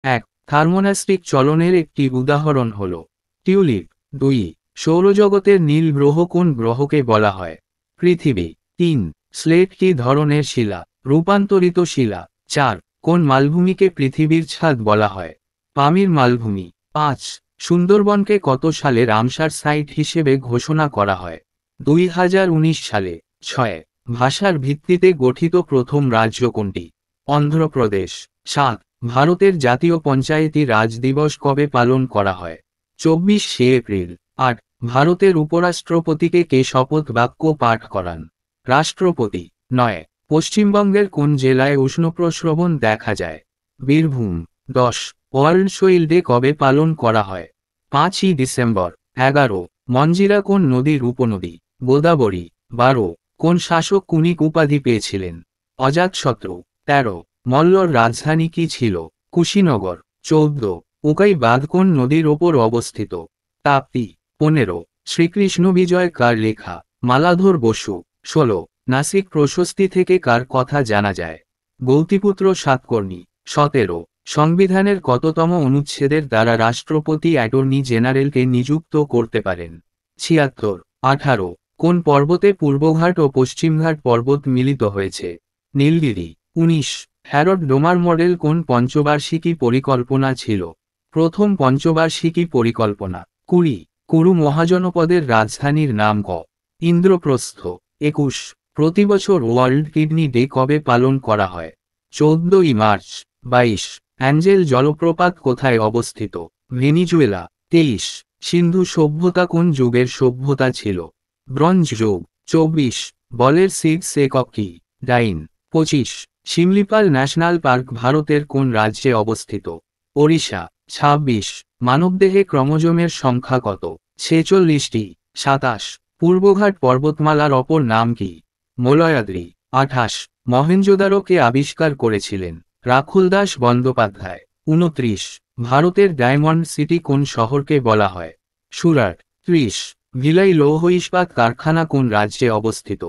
এক, থার্মোনাস্টিক চলনের একটি উদাহরণ হল টিউলিপ। 2, সৌরজগতের নীল গ্রহ কোন গ্রহকে বলা হয়? পৃথিবী। 3, স্লেট কী ধরনের শিলা? রূপান্তরিত শিলা। 4, কোন মালভূমিকে পৃথিবীর ছাদ বলা হয়? পামির মালভূমি। 5, সুন্দরবনকে কত সালে রামসার সাইট হিসেবে ঘোষণা করা হয়? 2019 সালে। 6, ভাষার ভিত্তিতে গঠিত প্রথম রাজ্য কোনটি? অন্ধ্রপ্রদেশ। 7, ভারতের জাতীয় পঞ্চায়েতি রাজ দিবস কবে পালন করা হয়? 24শে এপ্রিল। 8, ভারতের উপরাষ্ট্রপতিকে কে শপথ বাক্য পাঠ করান? রাষ্ট্রপতি। 9, পশ্চিমবঙ্গের কোন জেলায় উষ্ণপ্রস্রবণ দেখা যায়? বীরভূম। 10, ওয়ার্ল্ড সোইল ডে কবে পালন করা হয়? 5ই ডিসেম্বর। 11, মঞ্জিরা কোন নদীর উপনদী? গোদাবরী। 12, কোন শাসক কুনিক উপাধি পেয়েছিলেন? অজাতশত্রু। 13, মল্লর রাজধানী কি ছিল? কুশীনগর। 14, উকাই বাঁধ কোন নদীর ওপর অবস্থিত? তাপ্তি। 15, শ্রীকৃষ্ণ বিজয় কার লেখা? মালাধর বসু। 16, নাসিক প্রশস্তি থেকে কার কথা জানা যায়? গৌতিপুত্র সাতকর্ণী। 17, সংবিধানের কততম অনুচ্ছেদের দ্বারা রাষ্ট্রপতি অ্যাটর্নি জেনারেলকে নিযুক্ত করতে পারেন? 76। 18, কোন পর্বতে পূর্বঘাট ও পশ্চিমঘাট পর্বত মিলিত হয়েছে? নীলগিরি। 19, হ্যারড ডোমার মডেল কোন পঞ্চবার্ষিকী পরিকল্পনা ছিল? প্রথম পঞ্চবার্ষিকী পরিকল্পনা। 20, কুরু মহাজনপদের রাজধানীর নাম ক? ইন্দ্রপ্রস্থ। 21, প্রতিবছর ওয়ার্ল্ড কিডনি ডে কবে পালন করা হয়? 14ই মার্চ। 22, অ্যাঞ্জেল জলপ্রপাত কোথায় অবস্থিত? ভেনিজুয়েলা। 23, সিন্ধু সভ্যতা কোন যুগের সভ্যতা ছিল? ব্রোঞ্জ যুগ। 24, বলের 6 একক কি? ডাইন। 25, শিমলিপাল ন্যাশনাল পার্ক ভারতের কোন রাজ্যে অবস্থিত? ওড়িশা। 26, মানবদেহে ক্রোমোজোমের সংখ্যা কত? 46টি। 27, পূর্বঘাট পর্বতমালার অপর নাম কি? মলয়াদ্রি। 28, মহেঞ্জোদারো কে আবিষ্কার করেছিলেন? রাখুলদাস বন্দ্যোপাধ্যায়। 29, ভারতের ডায়মন্ড সিটি কোন শহরকে বলা হয়? সুরাট। 30, ভিলাই লৌহ ইস্পাত কারখানা কোন রাজ্যে অবস্থিত?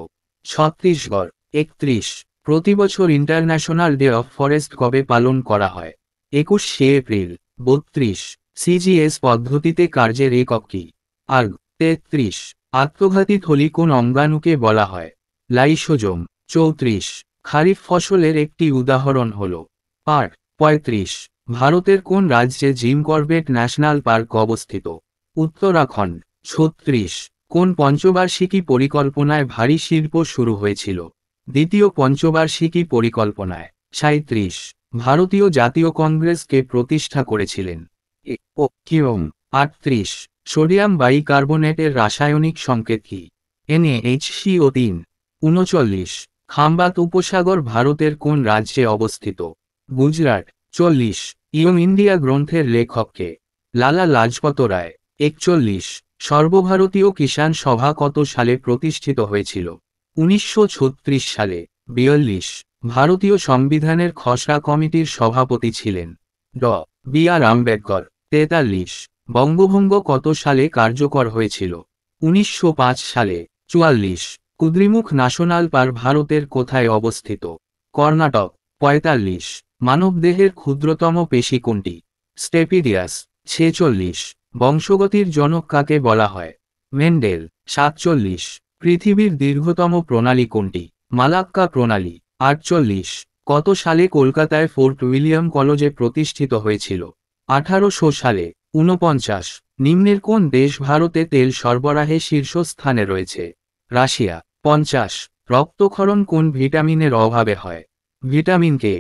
ছত্তিশগড়। 31, প্রতিবছর ইন্টারন্যাশনাল ডে অফ ফরেস্ট কবে পালন করা হয়? 21শে এপ্রিল। 32, সিজিএস পদ্ধতিতে কার্যের একক কি? আর্গ। 33, আত্মঘাতী থলি কোন অঙ্গাণুকে বলা হয়? লাইসোজোম। 34, খারিফ ফসলের একটি উদাহরণ হল পাট। 35, ভারতের কোন রাজ্যে জিম করবেট ন্যাশনাল পার্ক অবস্থিত? উত্তরাখণ্ড। 36, কোন পঞ্চবার্ষিকী পরিকল্পনায় ভারী শিল্প শুরু হয়েছিল? দ্বিতীয় পঞ্চবার্ষিকী পরিকল্পনায়। 37, ভারতীয় জাতীয় কংগ্রেসকে প্রতিষ্ঠা করেছিলেন? ও কিরম। 38, সোডিয়াম বাইকার্বনেটের রাসায়নিক সংকেত কি? NaHCO3। 39, খাম্বাত উপসাগর ভারতের কোন রাজ্যে অবস্থিত? গুজরাট। 40, ইয়ং ইন্ডিয়া গ্রন্থের লেখক কে? লালা লাজপত রায়। 41, সর্বভারতীয় কিষাণ সভা কত সালে প্রতিষ্ঠিত হয়েছিল? 1936 সালে। 42, ভারতীয় সংবিধানের খসড়া কমিটির সভাপতি ছিলেন? B.R. আম্বেদকর। 43, বঙ্গভঙ্গ কত সালে কার্যকর হয়েছিল? 1905 সালে। 44, কুদ্রিমুখ ন্যাশনাল পার্ক ভারতের কোথায় অবস্থিত? কর্ণাটক। 45, মানবদেহের ক্ষুদ্রতম পেশি কোনটি? স্টেপিডিয়াস। 46, বংশগতির জনক কাকে বলা হয়? মেন্ডেল। 47, পৃথিবীর দীর্ঘতম প্রণালী কোনটি? মালাক্কা প্রণালী। 48, কত সালে কলকাতায় ফোর্ট উইলিয়াম কলেজে প্রতিষ্ঠিত হয়েছিল? 1800 সালে। 49, নিম্নের কোন দেশ ভারতে তেল সরবরাহে শীর্ষস্থানে রয়েছে? রাশিয়া। 50, রক্তক্ষরণ কোন ভিটামিনের অভাবে হয়? Vitamin K.